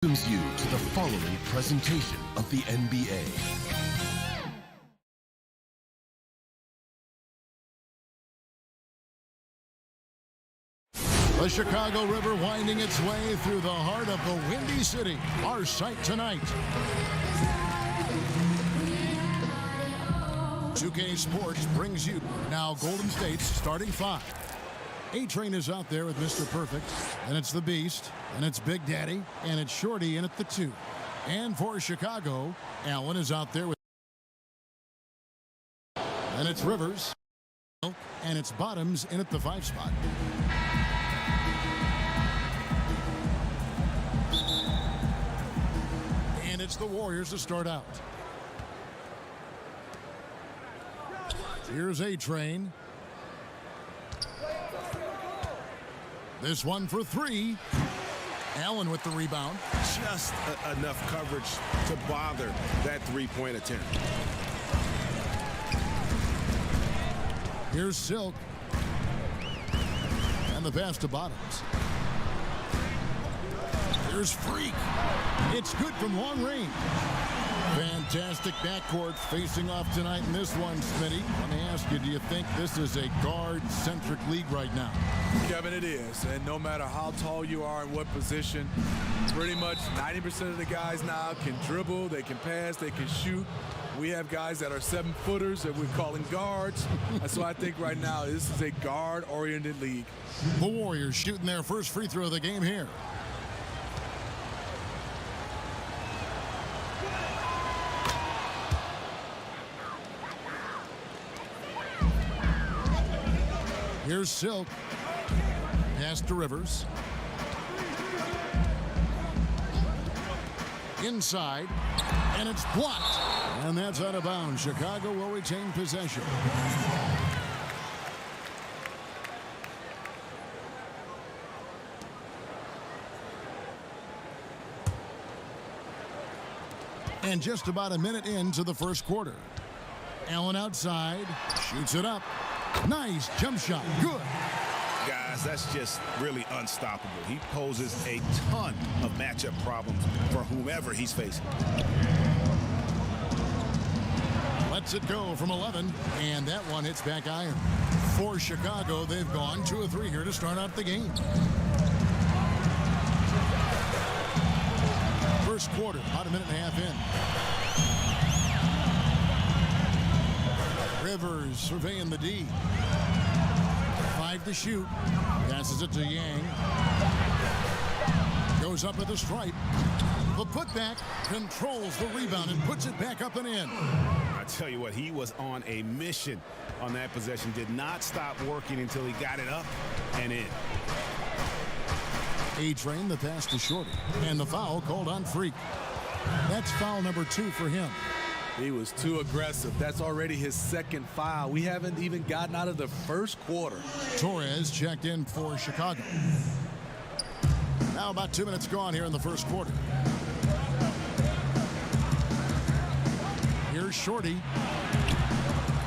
welcomes you to the following presentation of the NBA. The Chicago River winding its way through the heart of the Windy City. Our sight tonight. 2K Sports brings you now Golden State's starting five. A-Train is out there with Mr. Perfect, and it's the Beast, and it's Big Daddy, and it's Shorty in at the 2. And for Chicago, Allen is out there with, and it's Rivers, and it's Bottoms in at the 5 spot. And it's the Warriors to start out. Here's A-Train. This one for 3. Allen with the rebound. Just enough coverage to bother that three-point attempt. Here's Silk. And the pass to Bottoms. Here's Freak. It's good from long range. Fantastic backcourt facing off tonight in this one, Smitty. Let me ask you, do you think this is a guard-centric league right now? Kevin, it is. And no matter how tall you are and what position, pretty much 90% of the guys now can dribble, they can pass, they can shoot. We have guys that are 7-footers that we're calling guards. So I think right now this is a guard-oriented league. The Warriors shooting their first free throw of the game here. Here's Silk. Pass to Rivers. Inside. And it's blocked. And that's out of bounds. Chicago will retain possession. And just about a minute into the first quarter. Allen outside. Shoots it up. Nice jump shot. Good. Guys, that's just really unstoppable. He poses a ton of matchup problems for whomever he's facing. Lets it go from 11, and that one hits back iron. For Chicago, they've gone 2 of 3 here to start out the game. First quarter, about a minute and a half in. Rivers surveying the D. 5 to shoot. Passes it to Yang. Goes up at the stripe. The putback controls the rebound and puts it back up and in. I tell you what, he was on a mission on that possession. Did not stop working until he got it up and in. A-Train, the pass to Shorty. And the foul called on Freak. That's foul number 2 for him. He was too aggressive. That's already his second foul. We haven't even gotten out of the first quarter. Torres checked in for Chicago. Now about 2 minutes gone here in the first quarter. Here's Shorty.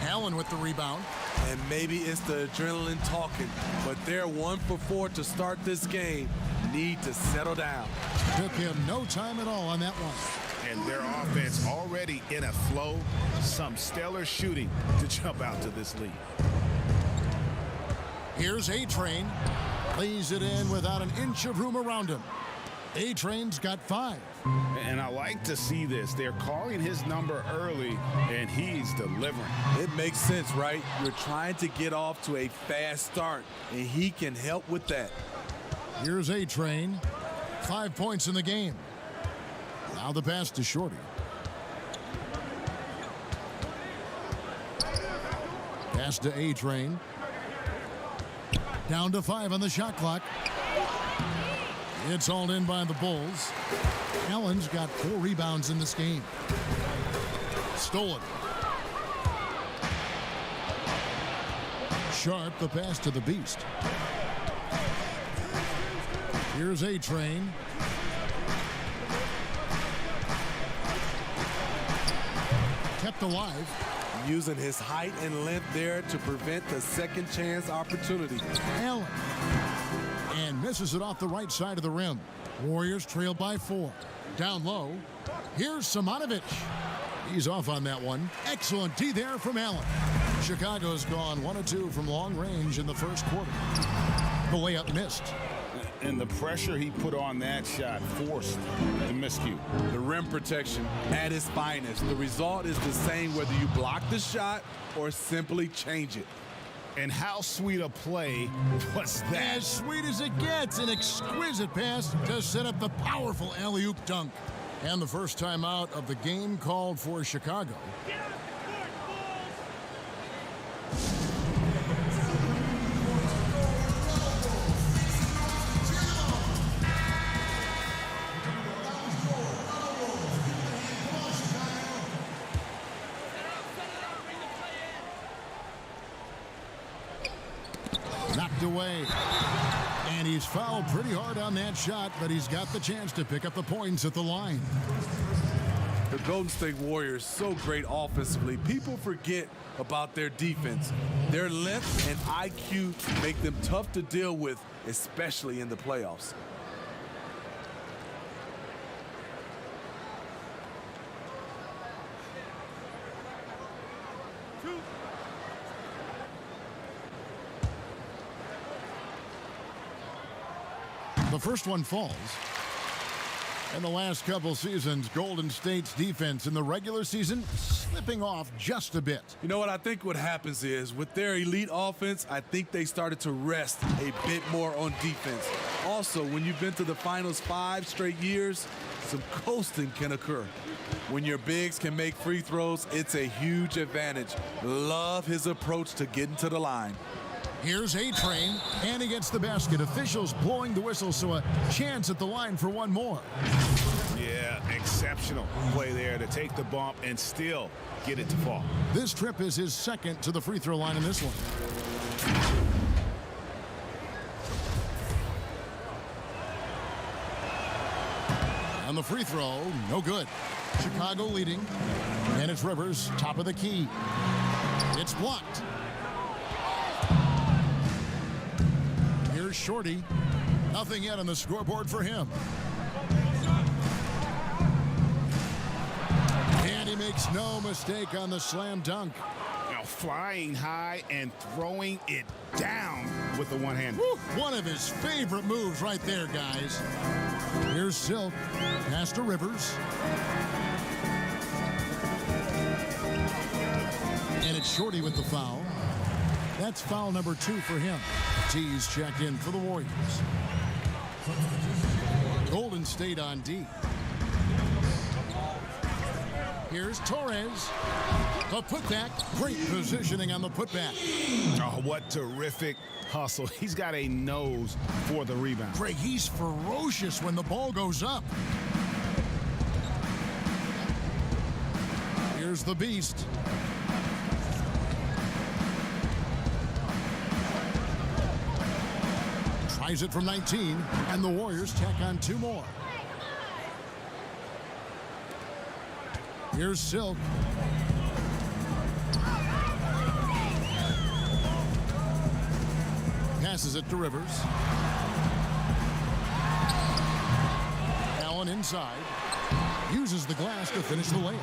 Allen with the rebound. And maybe it's the adrenaline talking, but they're 1 for 4 to start this game. Need to settle down. Took him no time at all on that one. And their offense already in a flow. Some stellar shooting to jump out to this lead. Here's A-Train. Lays it in without an inch of room around him. A-Train's got 5. And I like to see this. They're calling his number early, and he's delivering. It makes sense, right? You're trying to get off to a fast start, and he can help with that. Here's A-Train. 5 points in the game. Now the pass to Shorty. Pass to A-Train. Down to 5 on the shot clock. It's hauled in by the Bulls. Allen's got 4 rebounds in this game. Stolen. Sharp, the pass to the Beast. Here's A-Train. Kept alive. Using his height and length there to prevent the second chance opportunity. Allen. And misses it off the right side of the rim. Warriors trail by 4. Down low. Here's Simonovic. He's off on that one. Excellent D there from Allen. Chicago's gone 1 of 2 from long range in the first quarter. The layup missed. And the pressure he put on that shot forced the miscue. The rim protection at its finest. The result is the same whether you block the shot or simply change it. And how sweet a play was that? As sweet as it gets. An exquisite pass to set up the powerful alley-oop dunk. And the first time out of the game called for Chicago. Knocked away. And he's fouled pretty hard on that shot, but he's got the chance to pick up the points at the line. The Golden State Warriors, so great offensively. People forget about their defense. Their length and IQ make them tough to deal with, especially in the playoffs. The first one falls. In the last couple seasons, Golden State's defense in the regular season slipping off just a bit. You know what I think what happens is with their elite offense, I think they started to rest a bit more on defense. Also, when you've been to the finals 5 straight years, some coasting can occur. When your bigs can make free throws, it's a huge advantage. Love his approach to getting to the line. Here's A-Train, and he gets the basket. Officials blowing the whistle, so a chance at the line for one more. Yeah, exceptional play there to take the bump and still get it to fall. This trip is his second to the free throw line in this one. On the free throw, no good. Chicago leading, and it's Rivers, top of the key. It's blocked. Here's Shorty. Nothing yet on the scoreboard for him. And he makes no mistake on the slam dunk. Now flying high and throwing it down with the one hand. One of his favorite moves right there, guys. Here's Silk. Pass to Rivers. And it's Shorty with the foul. That's foul number 2 for him. T's checked in for the Warriors. Golden State on D. Here's Torres. The putback. Great positioning on the putback. Oh, what terrific hustle. He's got a nose for the rebound. Greg, he's ferocious when the ball goes up. Here's the Beast. Tries it from 19, and the Warriors tack on 2 more. Here's Silk. Passes it to Rivers. Allen inside. Uses the glass to finish the layup.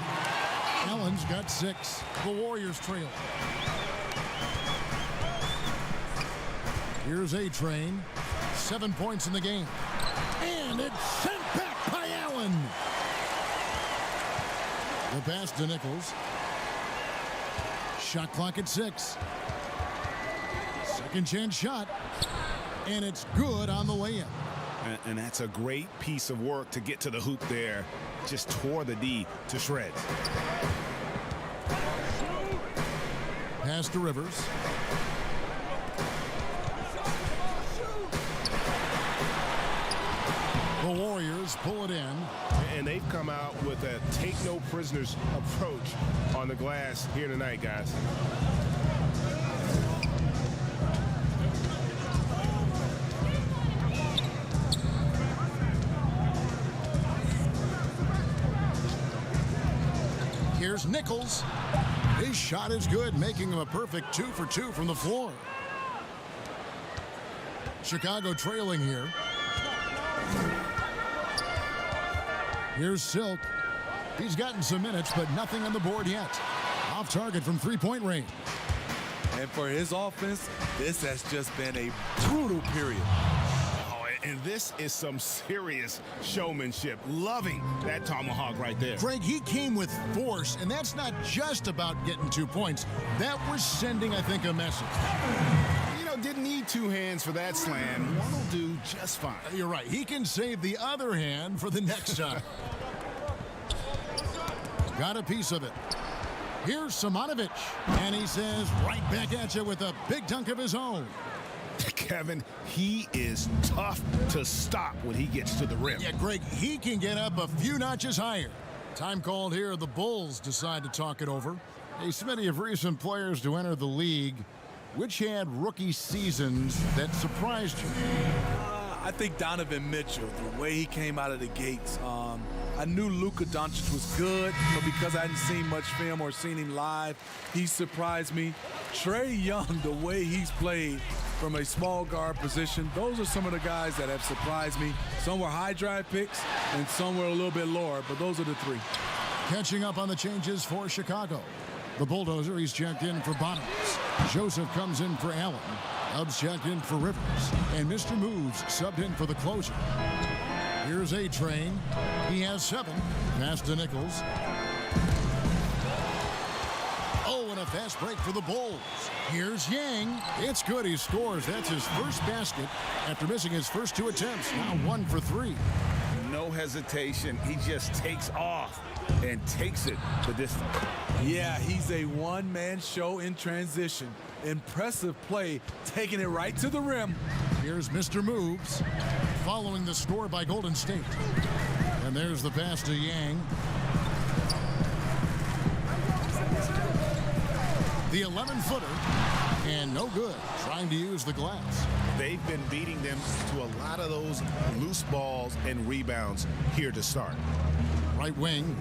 Allen's got 6. The Warriors trail. Here's A-Train. 7 points in the game. And it's sent back by Allen. The pass to Nichols. Shot clock at 6. Second chance shot. And it's good on the layup. And that's a great piece of work to get to the hoop there. Just tore the D to shreds. Pass to Rivers. The Warriors pull it in. And they've come out with a take-no-prisoners approach on the glass here tonight, guys. Here's Nichols. His shot is good, making him a perfect 2 for 2 from the floor. Chicago trailing here. Here's Silk. He's gotten some minutes, but nothing on the board yet. Off target from three-point range. And for his offense, this has just been a brutal period. Oh, and this is some serious showmanship. Loving that tomahawk right there. Greg, he came with force, and that's not just about getting 2 points. That was sending, I think, a message. You know, didn't need two hands for that slam. One will do just fine. You're right. He can save the other hand for the next time. Got a piece of it. Here's Simonovic, and he says right back at you with a big dunk of his own. Kevin, he is tough to stop when he gets to the rim. Yeah, Greg, he can get up a few notches higher. Time called here. The Bulls decide to talk it over. A smitty of recent players to enter the league. Which had rookie seasons that surprised you? I think Donovan Mitchell, the way he came out of the gates. I knew Luka Doncic was good, but because I hadn't seen much film or seen him live, he surprised me. Trae Young, the way he's played from a small guard position, those are some of the guys that have surprised me. Some were high drive picks, and some were a little bit lower, but those are the three. Catching up on the changes for Chicago. The Bulldozer, he's checked in for Bottoms. Joseph comes in for Allen. Hubbs checked in for Rivers. And Mr. Moves subbed in for the closer. Here's A-Train. He has 7. Pass to Nichols. Oh, and a fast break for the Bulls. Here's Yang. It's good. He scores. That's his first basket after missing his first 2 attempts. Now 1 for 3. No hesitation. He just takes off and takes it the distance. Yeah, he's a one-man show in transition. Impressive play, taking it right to the rim. Here's Mr. Moves, following the score by Golden State. And there's the pass to Yang. The 11-footer, and no good, trying to use the glass. They've been beating them to a lot of those loose balls and rebounds here to start. Right wing.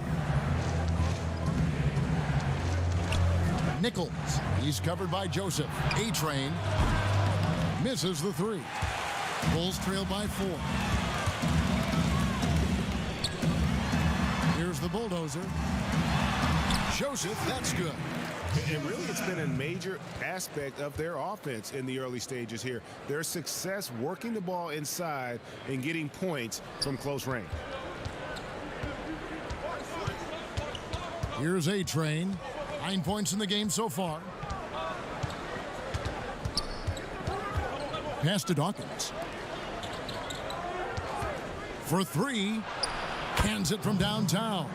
Nichols. He's covered by Joseph. A-Train misses the 3. Bulls trail by 4. Here's the Bulldozer. Joseph, that's good. And really, it's been a major aspect of their offense in the early stages here. Their success working the ball inside and getting points from close range. Here's A-Train. 9 points in the game so far. Pass to Dawkins. For 3. Hands it from downtown.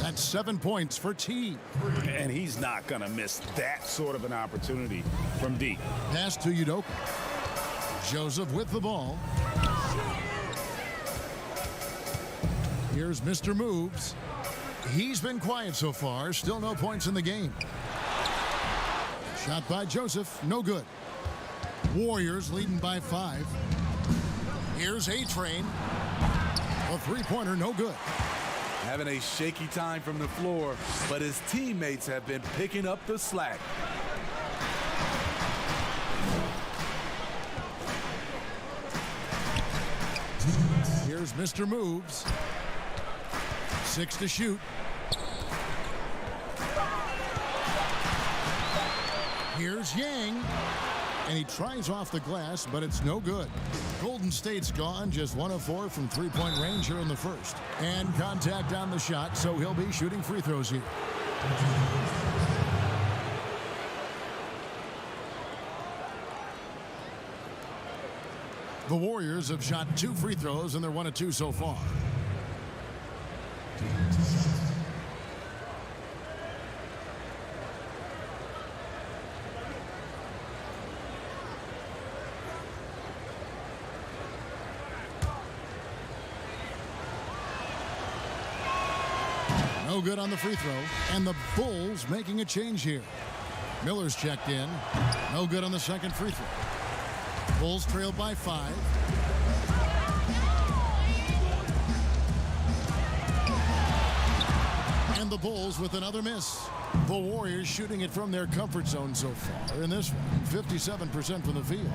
That's 7 points for T. And he's not going to miss that sort of an opportunity from deep. Pass to Udoka. Joseph with the ball. Here's Mr. Moves. He's been quiet so far. Still no points in the game. Shot by Joseph. No good. Warriors leading by 5. Here's A-Train. A three-pointer, no good. Having a shaky time from the floor, but his teammates have been picking up the slack. Here's Mr. Moves. 6 to shoot. Here's Yang. And he tries off the glass, but it's no good. Golden State's gone, just 1 of 4 from three-point range here in the first. And contact on the shot, so he'll be shooting free throws here. The Warriors have shot 2 free throws, and they're 1 of 2 so far. No good on the free throw, and the Bulls making a change here. Miller's checked in. No good on the second free throw. Bulls trail by 5. And the Bulls with another miss. The Warriors shooting it from their comfort zone so far in this one. 57% from the field.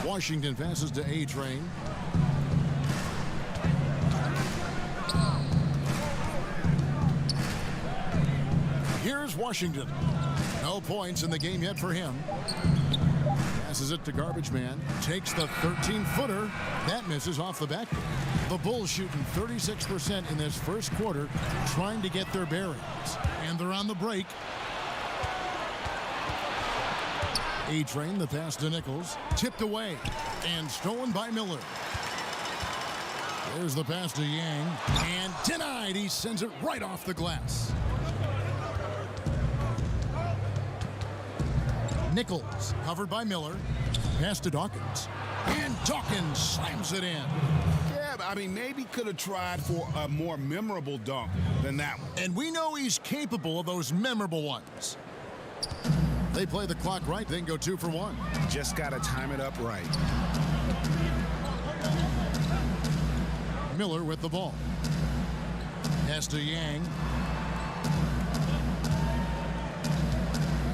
Washington passes to A-Train. Here's Washington. No points in the game yet for him. Passes it to Garbage Man. Takes the 13-footer. That misses off the backboard. The Bulls shooting 36% in this first quarter, trying to get their bearings. And they're on the break. A-Train, the pass to Nichols. Tipped away and stolen by Miller. There's the pass to Yang. And denied. He sends it right off the glass. Nichols, covered by Miller. Pass to Dawkins. And Dawkins slams it in. Yeah, I mean, maybe could have tried for a more memorable dunk than that one. And we know he's capable of those memorable ones. They play the clock right, then go 2 for 1. Just got to time it up right. Miller with the ball. Pass to Yang.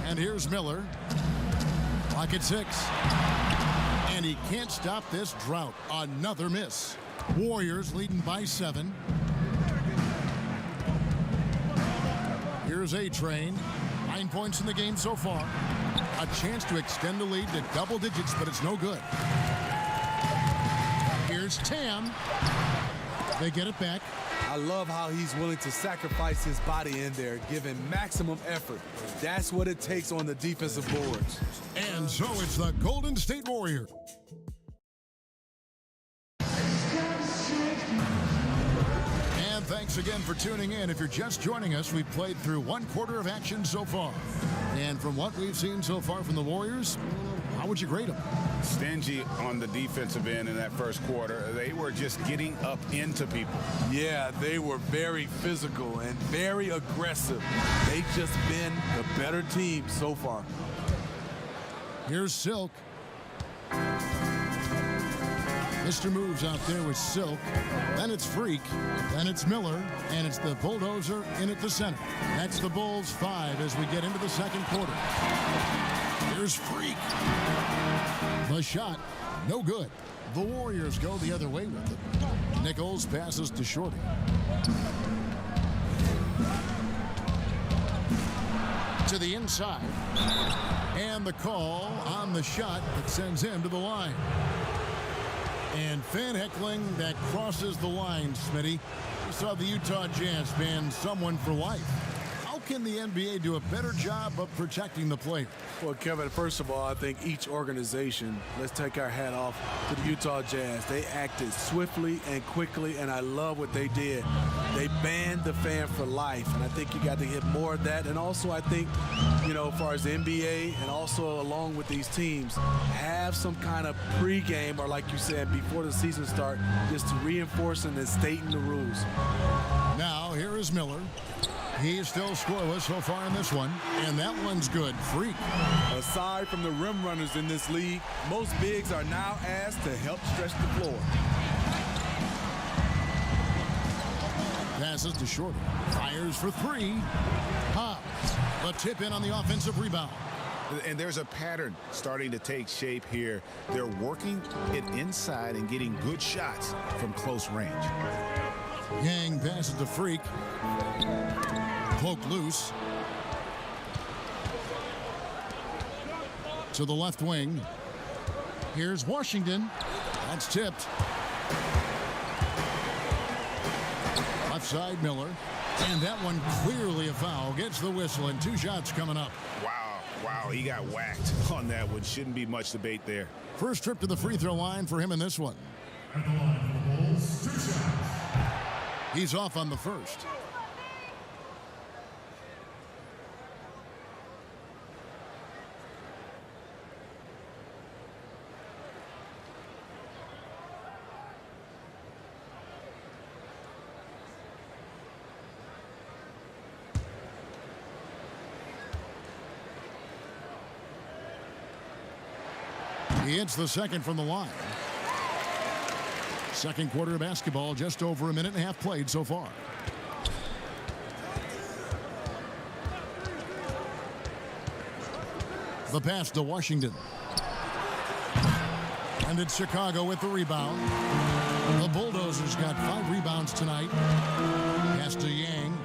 And here's Miller. Clock at 6. And he can't stop this drought. Another miss. Warriors leading by 7. Here's A-Train. 9 points in the game so far. A chance to extend the lead to double digits, but it's no good. Here's Tam. They get it back. I love how he's willing to sacrifice his body in there, giving maximum effort. That's what it takes on the defensive boards. And so it's the Golden State Warriors. And thanks again for tuning in. If you're just joining us, we've played through 1 quarter of action so far. And from what we've seen so far from the Warriors, how would you grade them? Stingy on the defensive end in that first quarter. They were just getting up into people. Yeah, they were very physical and very aggressive. They've just been the better team so far. Here's Silk. Mr. Moves out there with Silk. Then it's Freak. Then it's Miller. And it's the Bulldozer in at the center. That's the Bulls 5 as we get into the second quarter. Here's Freak. The shot, no good. The Warriors go the other way with it. Nichols passes to Shorty. To the inside. And the call on the shot that sends him to the line. And fan heckling that crosses the line, Smitty. We saw the Utah Jazz ban someone for life. How can the NBA do a better job of protecting the player? Well, Kevin, first of all, I think each organization, let's take our hat off to the Utah Jazz. They acted swiftly and quickly, and I love what they did. They banned the fan for life, and I think you got to get more of that. And also, I think, you know, as far as the NBA and also along with these teams, have some kind of pregame or, like you said, before the season start, just to reinforcing and stating the rules. Now, here is Miller. He's still scoreless so far in this one, and that one's good. Freak. Aside from the rim runners in this league, most bigs are now asked to help stretch the floor. Passes to Shorty. Fires for 3. Hobbs. The tip in on the offensive rebound. And there's a pattern starting to take shape here. They're working it inside and getting good shots from close range. Yang passes to Freak. Poke loose. To the left wing. Here's Washington. That's tipped. Left side, Miller. And that one clearly a foul. Gets the whistle, and 2 shots coming up. Wow, he got whacked on that one. Shouldn't be much debate there. First trip to the free throw line for him in this one. He's off on the first. He hits the second from the line. Second quarter of basketball, just over a minute and a half played so far. The pass to Washington. And it's Chicago with the rebound. The Bulldozers got 5 rebounds tonight. Pass to Yang.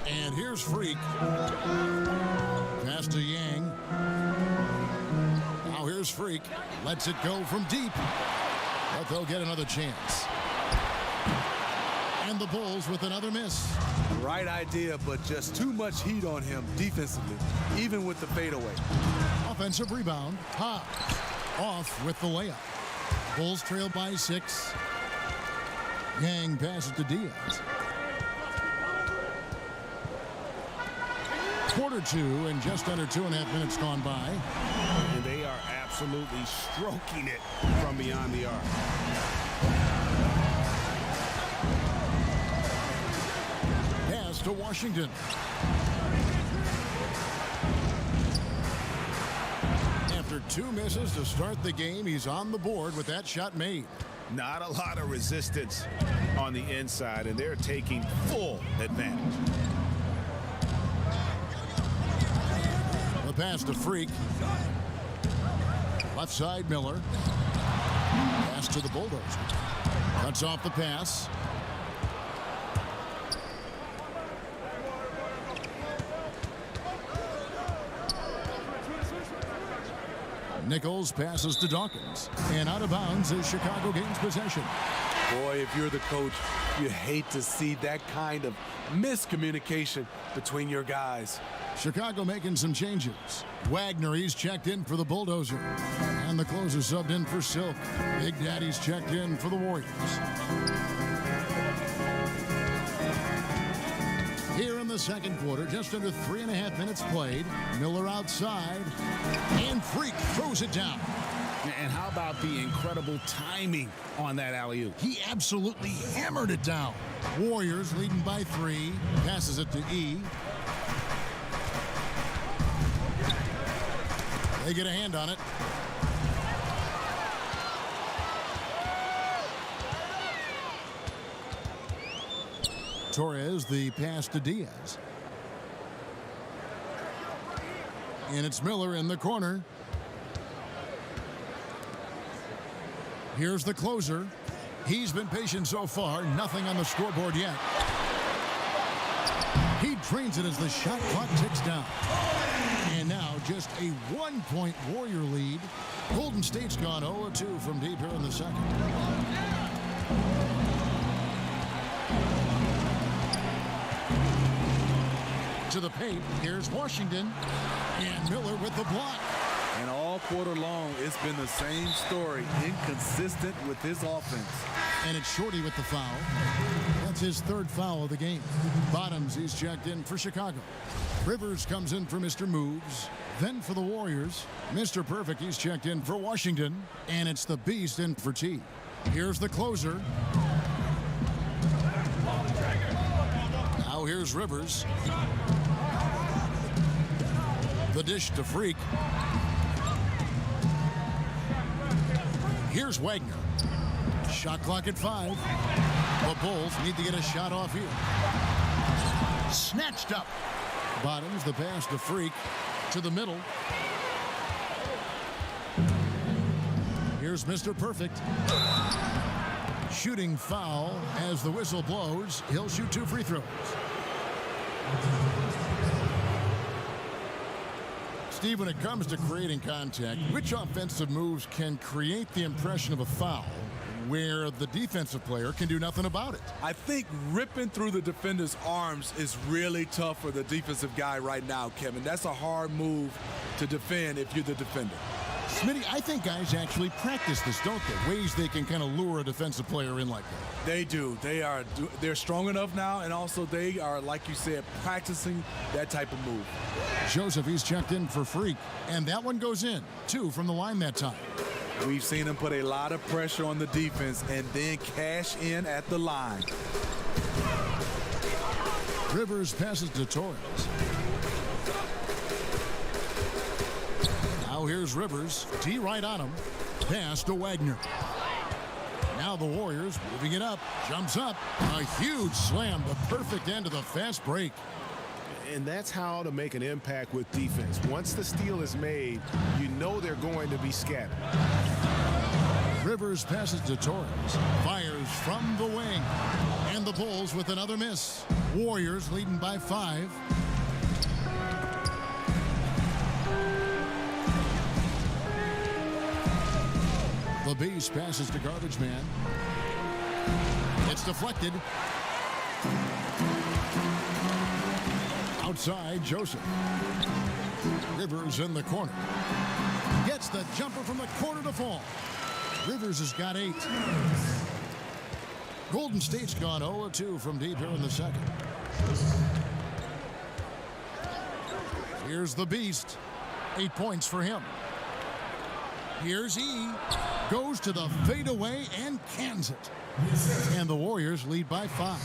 And here's Freak. Pass to Yang. Now here's Freak. Lets it go from deep. But they'll get another chance. And the Bulls with another miss. Right idea, but just too much heat on him defensively, even with the fadeaway. Offensive rebound. Pop. Off with the layup. Bulls trail by 6. Yang passes to Diaz. Quarter 2 and just under 2.5 minutes gone by. And they are absolutely stroking it from beyond the arc. Pass to Washington. After 2 misses to start the game, he's on the board with that shot made. Not a lot of resistance on the inside, and they're taking full advantage. The pass to Freak. Left side, Miller. Pass to the Bulldozer. Cuts off the pass. Nichols passes to Dawkins. And out of bounds as Chicago gains possession. Boy, if you're the coach, you hate to see that kind of miscommunication between your guys. Chicago making some changes. Wagner, he's checked in for the Bulldozer. And the closer subbed in for Silk. Big Daddy's checked in for the Warriors. Here in the second quarter, just under 3.5 minutes played. Miller outside. And Freak throws it down. And how about the incredible timing on that alley-oop? He absolutely hammered it down. Warriors leading by 3. Passes it to E. They get a hand on it. Torres, the pass to Diaz. And it's Miller in the corner. Here's the closer. He's been patient so far. Nothing on the scoreboard yet. He drains it as the shot clock ticks down. And now just a 1-point Warrior lead. Golden State's gone 0-2 from deep here in the second. To the paint. Here's Washington. And Miller with the block. And all quarter long, it's been the same story. Inconsistent with his offense. And it's Shorty with the foul. That's his 3rd foul of the game. Bottoms, he's checked in for Chicago. Rivers comes in for Mr. Moves. Then for the Warriors, Mr. Perfect, he's checked in for Washington. And it's the Beast in for T. Here's the closer. Now here's Rivers. The dish to Freak. Here's Wagner. Shot clock at 5. The Bulls need to get a shot off here. Snatched up. Bottoms, the pass to Freak. To the middle. Here's Mr. Perfect. Shooting foul as the whistle blows. He'll shoot 2 free throws. Steve, when it comes to creating contact, which offensive moves can create the impression of a foul where the defensive player can do nothing about it? I think ripping through the defender's arms is really tough for the defensive guy right now, Kevin. That's a hard move to defend if you're the defender. Smitty, I think guys actually practice this, don't they? Ways they can kind of lure a defensive player in like that. They do. They're strong enough now, and also they are, like you said, practicing that type of move. Joseph, he's checked in for Freak, and that one goes in. 2 from the line that time. We've seen him put a lot of pressure on the defense and then cash in at the line. Rivers passes to Torres. Now here's Rivers. T right on him. Pass to Wagner. Now the Warriors moving it up. Jumps up. A huge slam. The perfect end of the fast break. And that's how to make an impact with defense. Once the steal is made, you know they're going to be scattered. Rivers passes to Torres. Fires from the wing. And the Bulls with another miss. Warriors leading by 5. The Beast passes to Garbage Man. It's deflected. Outside, Joseph. Rivers in the corner. Gets the jumper from the corner to fall. Rivers has got 8. Golden State's gone 0-2 from deep here in the second. Here's the Beast. 8 points for him. Here's E. Goes to the fadeaway and cans it. And the Warriors lead by 5.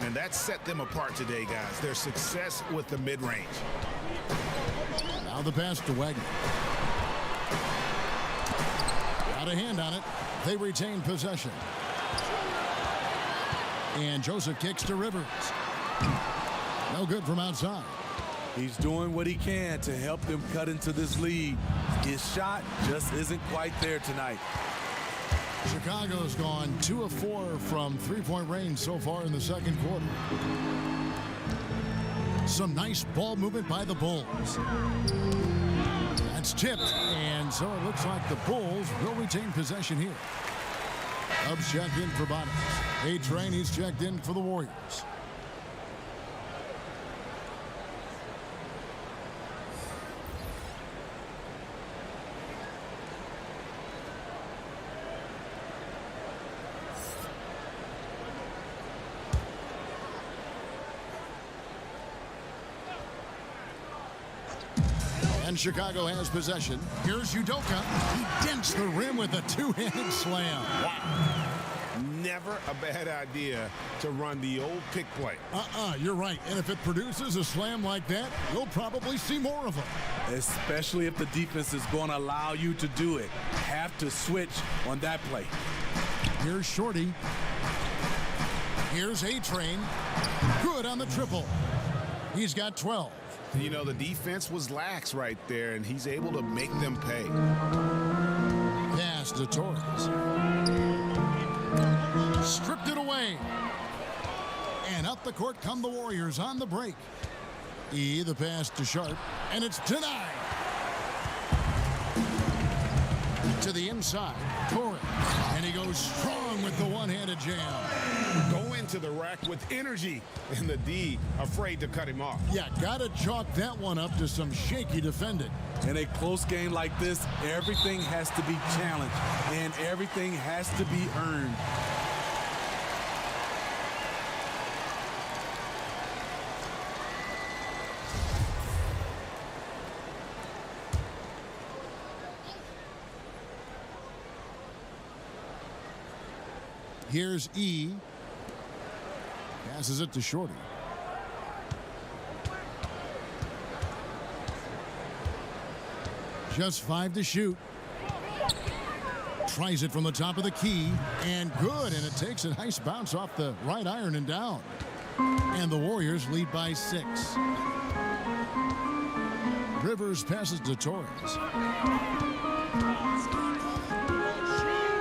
And that set them apart today, guys. Their success with the mid-range. Now the pass to Wagner. Got a hand on it. They retain possession. And Joseph kicks to Rivers. No good from outside. He's doing what he can to help them cut into this lead. His shot just isn't quite there tonight. Chicago's gone 2 of 4 from three-point range so far in the second quarter. Some nice ball movement by the Bulls. That's tipped, and so it looks like the Bulls will retain possession here. Dubs checked in for Bottoms. A-Train, he's checked in for the Warriors. And Chicago has possession. Here's Udoka. He dents the rim with a two-handed slam. Wow. Never a bad idea to run the old pick play. You're right. And if it produces a slam like that, you'll probably see more of them. Especially if the defense is going to allow you to do it. Have to switch on that play. Here's Shorty. Here's A-Train. Good on the triple. He's got 12. You know, the defense was lax right there, and he's able to make them pay. Pass to Torres. Stripped it away. And up the court come the Warriors on the break. E, the pass to Sharp, and it's denied. To the inside, Torres, and he goes strong with the one-handed jam. Go into the rack with energy, and the D afraid to cut him off. Yeah, gotta chalk that one up to some shaky defending. In a close game like this, everything has to be challenged, and everything has to be earned. Here's E. Passes it to Shorty. Just 5 to shoot. Tries it from the top of the key. And good. And it takes a nice bounce off the right iron and down. And the Warriors lead by 6. Rivers passes to Torres.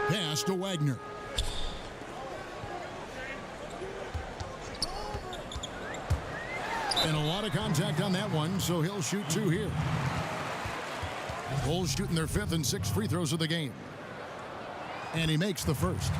Pass to Wagner. And a lot of contact on that one, so he'll shoot 2 here. Bulls shooting their 5th and 6th free throws of the game. And he makes the first.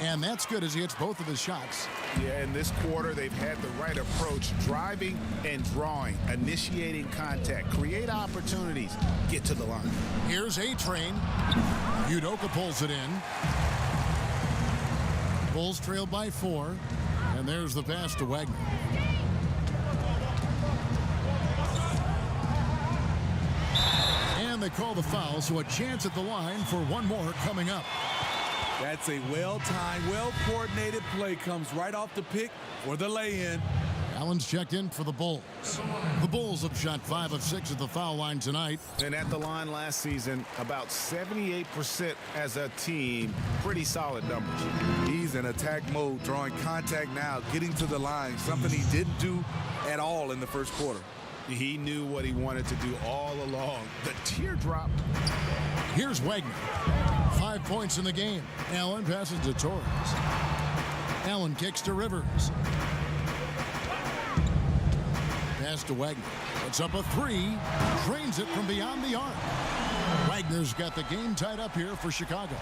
And that's good as he hits both of his shots. Yeah, in this quarter, they've had the right approach, driving and drawing, initiating contact, create opportunities, get to the line. Here's A-Train. Udoka pulls it in. Bulls trailed by 4. And there's the pass to Wagner. And they call the foul, so a chance at the line for one more coming up. That's a well-timed, well-coordinated play. Comes right off the pick or the lay-in. Allen's checked in for the Bulls. The Bulls have shot 5 of 6 at the foul line tonight. And at the line last season, about 78% as a team. Pretty solid numbers. He's in attack mode, drawing contact now, getting to the line, something he didn't do at all in the first quarter. He knew what he wanted to do all along. The teardrop. Here's Wagner. 5 points in the game. Allen passes to Torres. Allen kicks to Rivers. Pass to Wagner. Puts up a 3. Drains it from beyond the arc. Wagner's got the game tied up here for Chicago.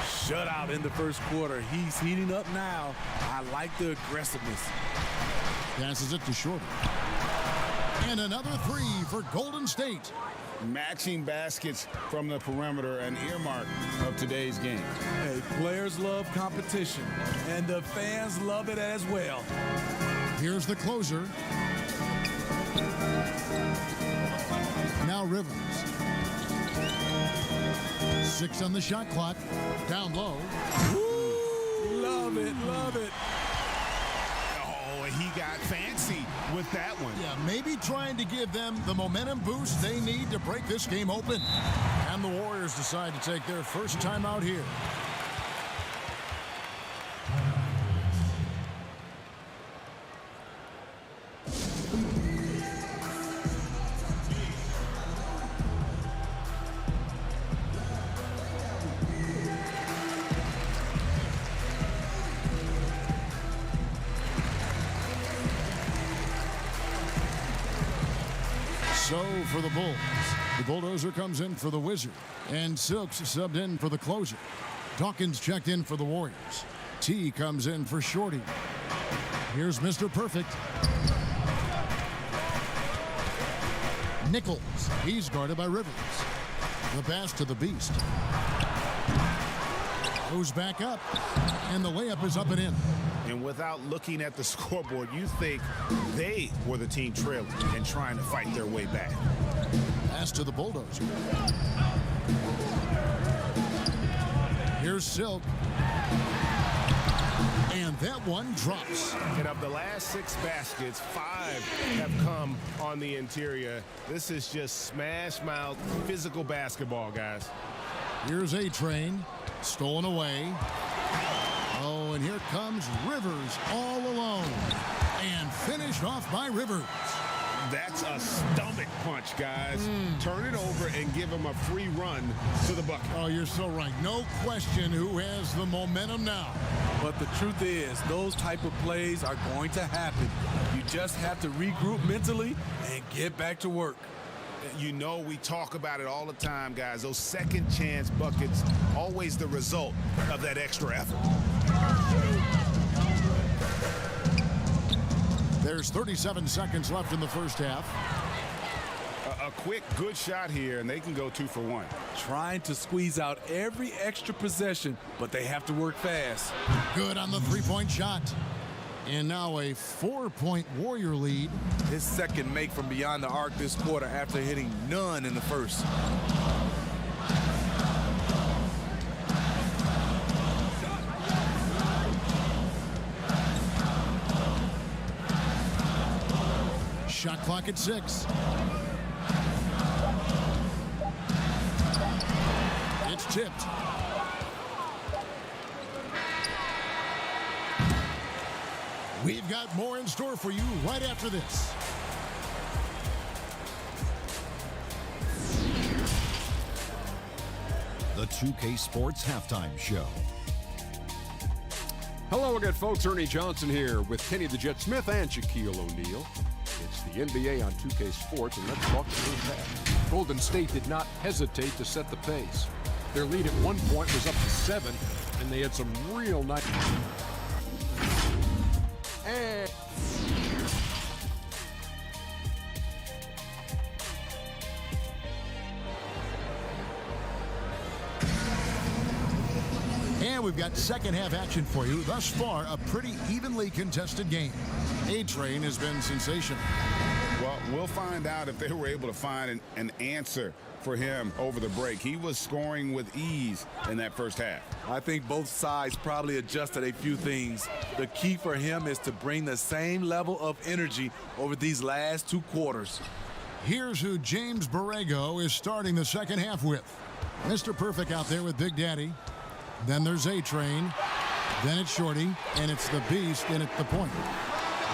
Shutout in the first quarter. He's heating up now. I like the aggressiveness. Passes it to Shorty. And another 3 for Golden State. Matching baskets from the perimeter, an earmark of today's game. Hey, players love competition, and the fans love it as well. Here's the closer. Now Rivers. 6 on the shot clock. Down low. Woo! Love it, love it. Oh, he got fancy with that one. Yeah, maybe trying to give them the momentum boost they need to break this game open. And the Warriors decide to take their first time out here. So for the Bulls, the Bulldozer comes in for the Wizard, and Silks subbed in for the closer. Dawkins checked in for the Warriors. T comes in for Shorty. Here's Mr. Perfect. Nichols, he's guarded by Rivers. The pass to the Beast. Goes back up, and the layup is up and in. And without looking at the scoreboard, you think they were the team trailing and trying to fight their way back. Pass to the Bulldozer. Here's Silk. And that one drops. And of the last 6 baskets, 5 have come on the interior. This is just smash mouth physical basketball, guys. Here's A-Train. Stolen away. Oh, and here comes Rivers all alone. And finished off by Rivers. That's a stomach punch, guys. Turn it over and give him a free run to the bucket. Oh, you're so right. No question who has the momentum now. But the truth is, those type of plays are going to happen. You just have to regroup mentally and get back to work. You know, we talk about it all the time, guys. Those second chance buckets, always the result of that extra effort. There's 37 seconds left in the first half. A quick, good shot here, and they can go 2 for 1. Trying to squeeze out every extra possession, but they have to work fast. Good on the three-point shot. And now a 4-point Warrior lead. His second make from beyond the arc this quarter after hitting none in the first. Shot clock at 6. It's tipped. We've got more in store for you right after this. The 2K Sports Halftime Show. Hello again, folks. Ernie Johnson here with Kenny the Jet Smith and Shaquille O'Neal. It's the NBA on 2K Sports, and let's talk the first half. Golden State did not hesitate to set the pace. Their lead at one point was up to 7, and they had some real nice... And we've got second half action for you. Thus far, a pretty evenly contested game. A-Train has been sensational. Well, We'll find out if they were able to find an answer for him over the break. He was scoring with ease in that first half. I think both sides probably adjusted a few things. The key for him is to bring the same level of energy over these last 2 quarters. Here's who James Borrego is starting the second half with. Mr. Perfect out there with Big Daddy. Then there's A-Train. Then it's Shorty. And it's the Beast in at the point.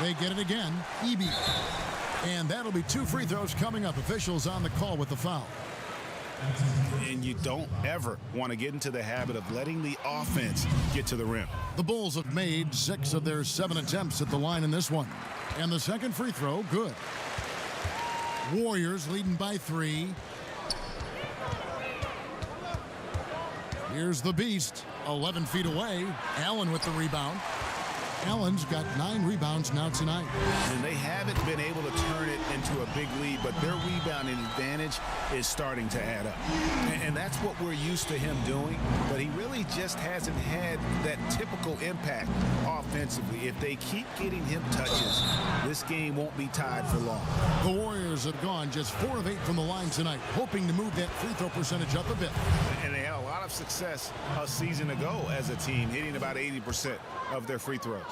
They get it again. EB. And that'll be 2 free throws coming up. Officials on the call with the foul. And you don't ever want to get into the habit of letting the offense get to the rim. The Bulls have made 6 of their 7 attempts at the line in this one. And the second free throw, good. Warriors leading by 3. Here's the Beast, 11 feet away. Allen with the rebound. Allen's got 9 rebounds now tonight. And they haven't been able to turn it into a big lead, but their rebounding advantage is starting to add up. And that's what we're used to him doing, but he really just hasn't had that typical impact offensively. If they keep getting him touches, this game won't be tied for long. The Warriors have gone just 4 of 8 from the line tonight, hoping to move that free throw percentage up a bit. And they had a lot of success a season ago as a team, hitting about 80% of their free throws.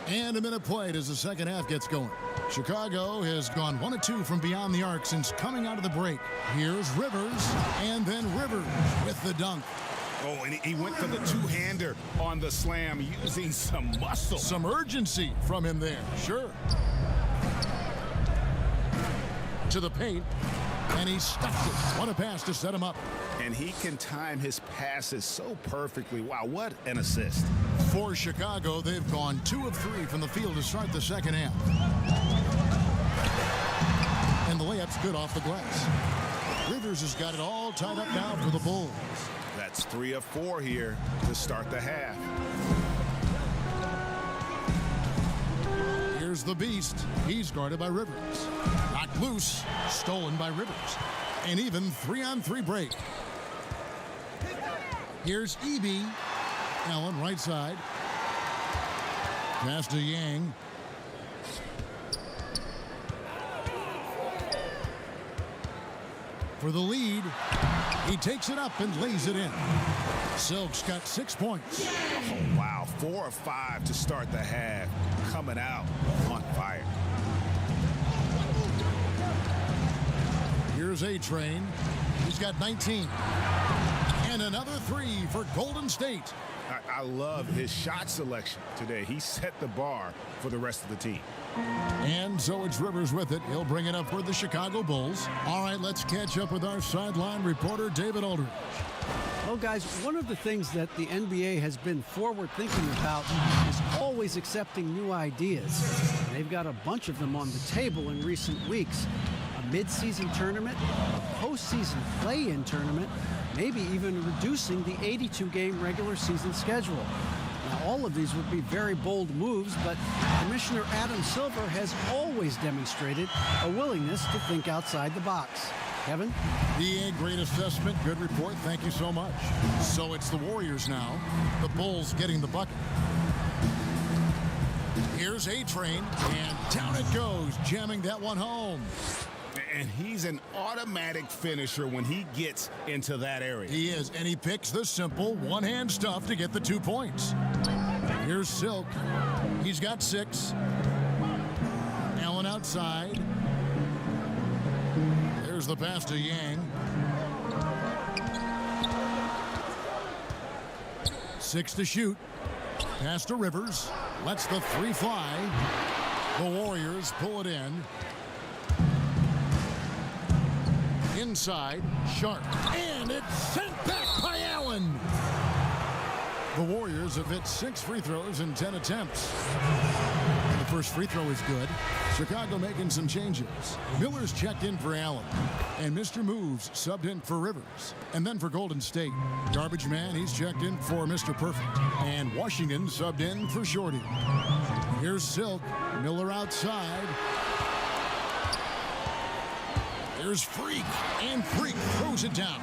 And a minute played as the second half gets going. Chicago has gone 1 of 2 from beyond the arc since coming out of the break. Here's Rivers, and then Rivers with the dunk. Oh, and he went for the two-hander on the slam, using some muscle. Some urgency from him there, sure. To the paint, and he stuffed it. What a pass to set him up. And he can time his passes so perfectly. Wow, what an assist. For Chicago, they've gone 2 of 3 from the field to start the second half. And the layup's good off the glass. Rivers has got it all tied up now for the Bulls. That's 3 of 4 here to start the half. Here's the Beast. He's guarded by Rivers. Knocked loose, stolen by Rivers. And even 3-on-3 break. Here's EB. Allen, right side. Pass to Yang. For the lead, he takes it up and lays it in. Silk's got 6 points. Oh, wow, 4 of 5 to start the half. Coming out on fire. Here's A-Train. He's got 19. And another 3 for Golden State. I love his shot selection today. He set the bar for the rest of the team. And so it's Rivers with it. He'll bring it up for the Chicago Bulls. All right, let's catch up with our sideline reporter, David Aldridge. Well, guys, one of the things that the NBA has been forward thinking about is always accepting new ideas. And they've got a bunch of them on the table in recent weeks. A mid-season tournament, a postseason play-in tournament, maybe even reducing the 82-game regular season schedule. Now, all of these would be very bold moves, but Commissioner Adam Silver has always demonstrated a willingness to think outside the box. Kevin? DA, great assessment, good report. Thank you so much. So it's the Warriors now. The Bulls getting the bucket. Here's A-Train, and down it goes, jamming that one home. And he's an automatic finisher when he gets into that area. He is, and he picks the simple one-hand stuff to get the 2 points. Here's Silk. He's got 6. Allen outside. There's the pass to Yang. 6 to shoot. Pass to Rivers. Lets the 3 fly. The Warriors pull it in. Inside, Sharp, and it's sent back by Allen. The Warriors have hit 6 free throws in 10 attempts. The first free throw is good. Chicago making some changes. Miller's checked in for Allen, and Mr. Moves subbed in for Rivers. And then for Golden State, Garbage Man, he's checked in for Mr. Perfect, and Washington subbed in for Shorty. Here's Silk, Miller outside. There's Freak, and Freak throws it down.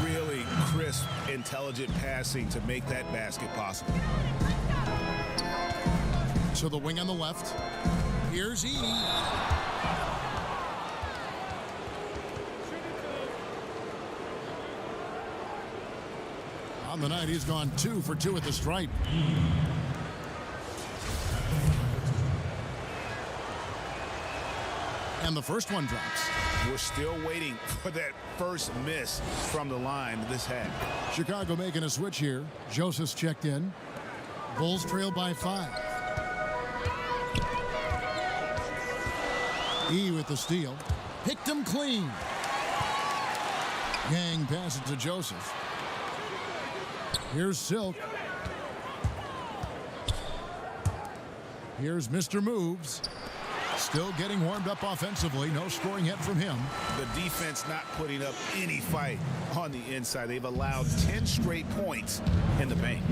Really crisp, intelligent passing to make that basket possible. So the wing on the left. Here's Edie. On the night, he's gone 2 for 2 at the stripe. And the first one drops. We're still waiting for that first miss from the line this half. Chicago making a switch here. Joseph's checked in. Bulls trail by 5. E with the steal. Picked him clean. Gang passes to Joseph. Here's Silk. Here's Mr. Moves. Still getting warmed up offensively. No scoring yet from him. The defense not putting up any fight on the inside. They've allowed 10 straight points in the paint.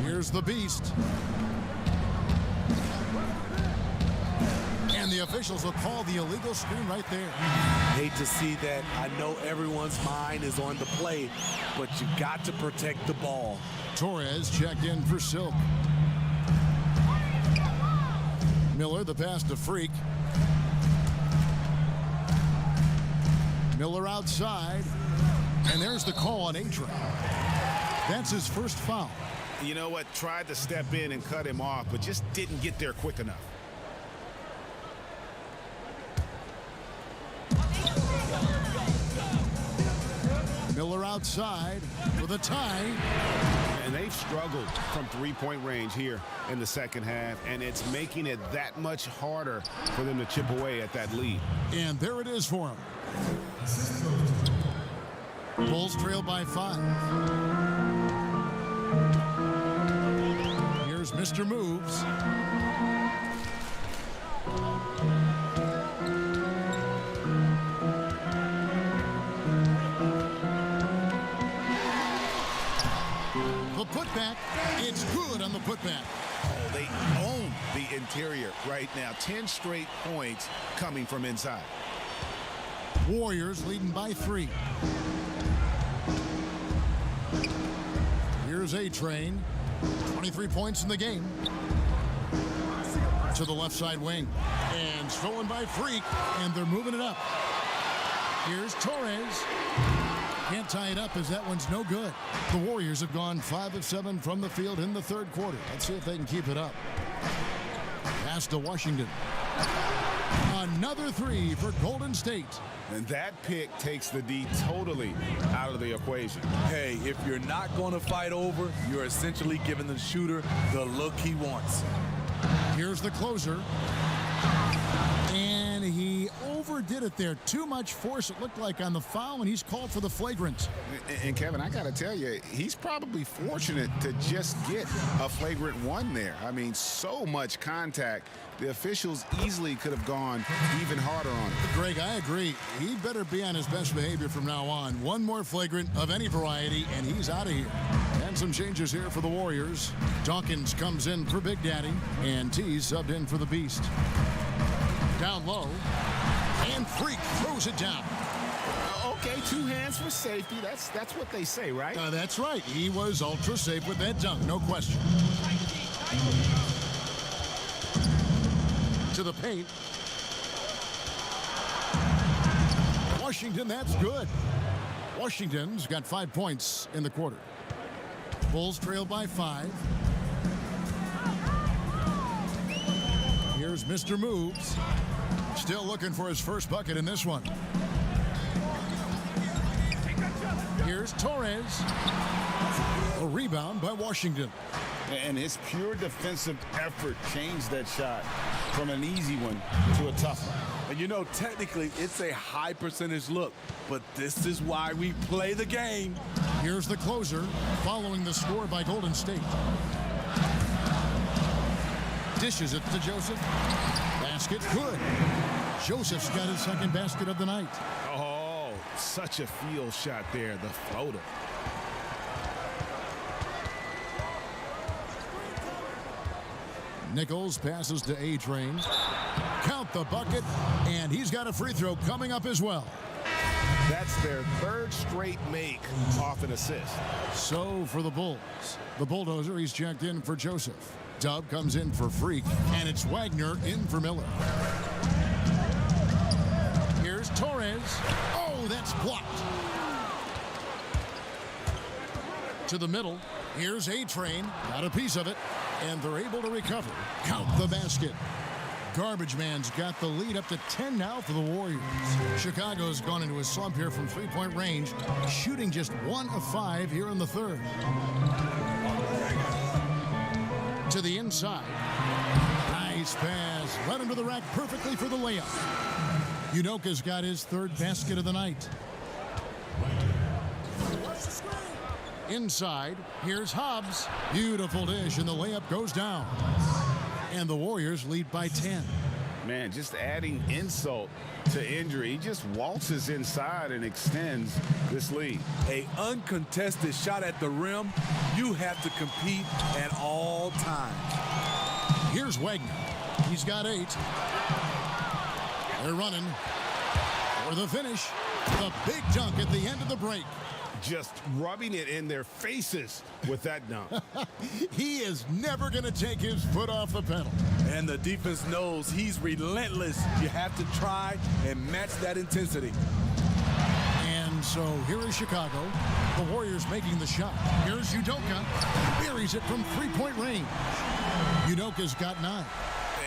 Here's the Beast. And the officials will call the illegal screen right there. Hate to see that. I know everyone's mind is on the play, but you got to protect the ball. Torres checked in for Silk. Miller, the pass to Freak. Miller outside. And there's the call on A-Train. That's his first foul. You know what? Tried to step in and cut him off, but just didn't get there quick enough. Miller outside for the tie. And they've struggled from three-point range here in the second half, and it's making it that much harder for them to chip away at that lead. And there it is for him. Bulls trail by 5. Here's Mr. Moves. The putback, it's good on the putback. Oh, they own the interior right now. 10 straight points coming from inside. Warriors leading by 3. Here's A-Train. 23 points in the game. To the left side wing. And stolen by Freak. And they're moving it up. Here's Torres. Can't tie it up as that one's no good. The Warriors have gone 5 of 7 from the field in the third quarter. Let's see if they can keep it up. Pass to Washington. Another 3 for Golden State. And that pick takes the D totally out of the equation. Hey, if you're not going to fight over, you're essentially giving the shooter the look he wants. Here's the closer. And he overdid it there. Too much force, it looked like, on the foul, and he's called for the flagrant. And Kevin, I got to tell you, he's probably fortunate to just get a flagrant 1 there. I mean, so much contact. The officials easily could have gone even harder on him. Greg, I agree. He better be on his best behavior from now on. One more flagrant of any variety, and he's out of here. And some changes here for the Warriors. Dawkins comes in for Big Daddy, and T subbed in for the Beast. Down low, and Freak throws it down. Okay, 2 hands for safety. That's what they say, right? That's right. He was ultra safe with that dunk, no question. To the paint. Washington, that's good. Washington's got 5 points in the quarter. Bulls trail by 5. Here's Mr. Moves. Still looking for his first bucket in this one. Here's Torres. A rebound by Washington. And his pure defensive effort changed that shot from an easy one to a tough one. And you know, technically, it's a high percentage look, but this is why we play the game. Here's the closer, following the score by Golden State. Dishes it to Joseph. Basket good. Joseph's got his second basket of the night. Oh, such a field shot there, the floater. Nichols passes to A-Train. Count the bucket, and he's got a free throw coming up as well. That's their 3rd straight make off an assist. So for the Bulls, the Bulldozer, he's checked in for Joseph. Dub comes in for Freak, and it's Wagner in for Miller. Here's Torres. Oh, that's blocked. To the middle. Here's A-Train. Got a piece of it. And they're able to recover. Count the basket. Garbage Man's got the lead up to 10 now for the Warriors. Chicago's gone into a slump here from three-point range, shooting just 1 of 5 here in the third. To the inside. Nice pass. Led him to the rack perfectly for the layup. Udoka's got his third basket of the night. Inside, here's Hobbs. Beautiful dish, and the layup goes down. And the Warriors lead by 10. Man, just adding insult to injury. He just waltzes inside and extends this lead. A uncontested shot at the rim, you have to compete at all times. Here's Wagner. He's got 8. They're running for the finish. The big dunk at the end of the break. Just rubbing it in their faces with that dunk. He is never going to take his foot off the pedal. And the defense knows he's relentless. You have to try and match that intensity. And so here is Chicago. The Warriors making the shot. Here's Udoka. Buries it from three-point range. Udoka's got 9.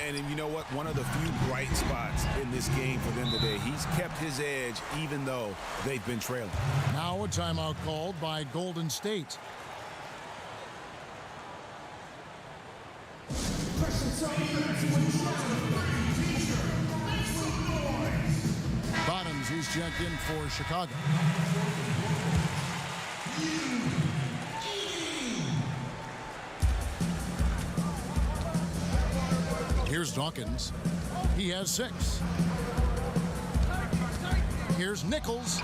And you know what? One of the few bright spots in this game for them today. He's kept his edge even though they've been trailing. Now a timeout called by Golden State. Bottoms, he's checked in for Chicago. Here's Dawkins. He has 6. Here's Nichols.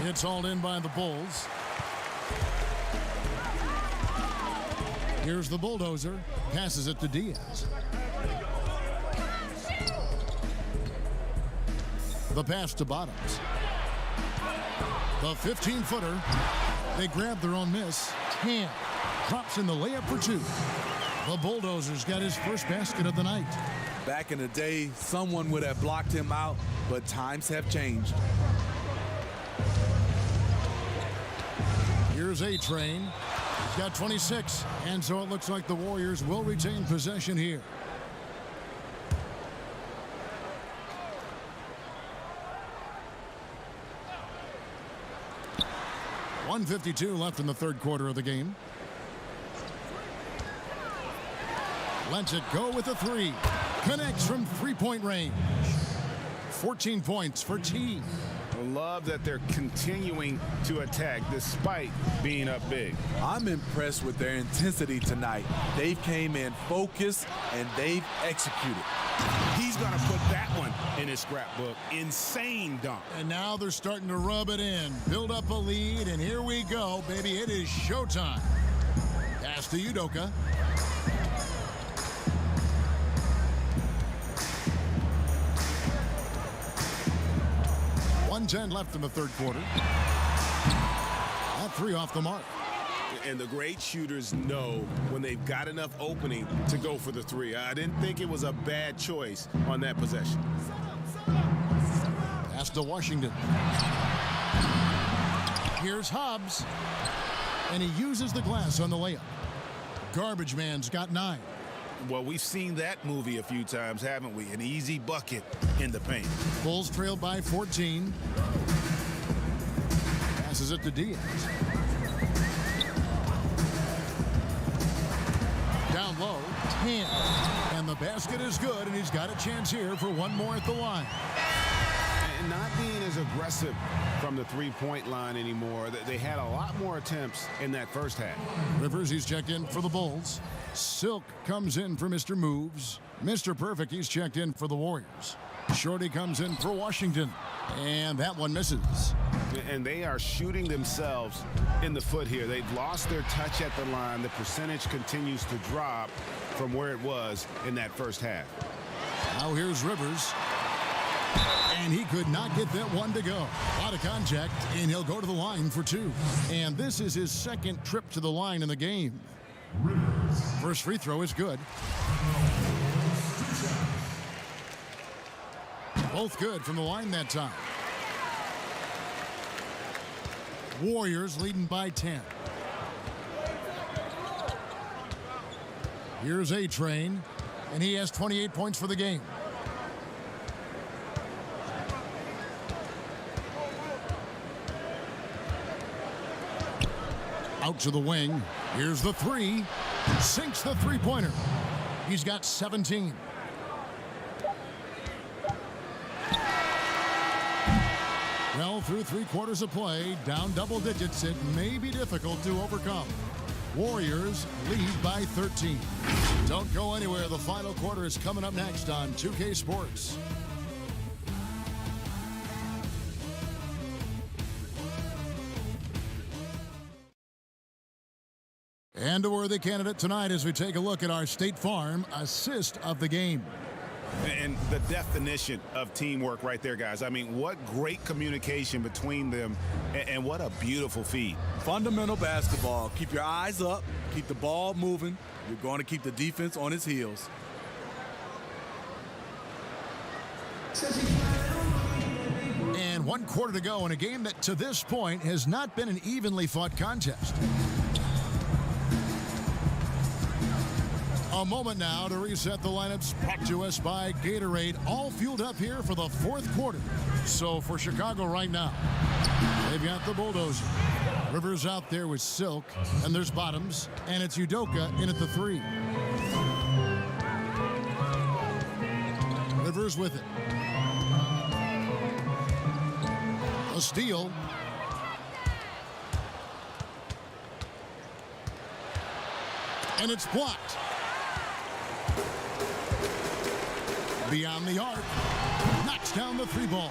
It's hauled in by the Bulls. Here's the bulldozer. Passes it to Diaz. The pass to Bottoms. The 15-footer. They grab their own miss. Hand drops in the layup for 2. The bulldozer's got his first basket of the night. Back in the day, someone would have blocked him out, but times have changed. Here's A-Train. He's got 26, and so it looks like the Warriors will retain possession here. .152 left in the third quarter of the game. Lets it go with a 3. Connects from three-point range. 14 points for T. I love that they're continuing to attack despite being up big. I'm impressed with their intensity tonight. They've came in focused and they've executed. He's going to put that one in his scrapbook. Insane dunk. And now they're starting to rub it in. Build up a lead, and here we go, baby. It is showtime. Pass to Udoka. .110 left in the third quarter. That 3 off the mark. And the great shooters know when they've got enough opening to go for the 3. I didn't think it was a bad choice on that possession. Pass to Washington. Here's Hobbs. And he uses the glass on the layup. Garbage Man's got 9. Well, we've seen that movie a few times, haven't we? An easy bucket in the paint. Bulls trailed by 14. Passes it to Diaz. Down low, 10. And the basket is good, and he's got a chance here for one more at the line. And not being as aggressive from the three-point line anymore. They had a lot more attempts in that first half. Rivers, he's checked in for the Bulls. Silk comes in for Mr. Moves. Mr. Perfect, he's checked in for the Warriors. Shorty comes in for Washington. And that one misses. And they are shooting themselves in the foot here. They've lost their touch at the line. The percentage continues to drop from where it was in that first half. Now here's Rivers. And he could not get that one to go. Out of contact, and he'll go to the line for 2. And this is his second trip to the line in the game. First free throw is good. Both good from the line that time. Warriors leading by 10. Here's A-Train, and he has 28 points for the game. Out to the wing. Here's the three. Sinks the three-pointer. He's got 17. Well, through 3 quarters of play, down double digits, it may be difficult to overcome. Warriors lead by 13. Don't go anywhere. The final quarter is coming up next on 2K Sports. And a worthy candidate tonight as we take a look at our State Farm assist of the game. And the definition of teamwork right there, guys. I mean, what great communication between them, and what a beautiful feed. Fundamental basketball. Keep your eyes up. Keep the ball moving. You're going to keep the defense on its heels. And 1 quarter to go in a game that to this point has not been an evenly fought contest. A moment now to reset the lineups, brought to us by Gatorade, all fueled up here for the 4th quarter. So for Chicago right now, they've got the Bulldozer. Rivers out there with Silk, and there's Bottoms, and it's Udoka in at the 3. Rivers with it. A steal. And it's blocked. Beyond the arc, knocks down the 3 ball.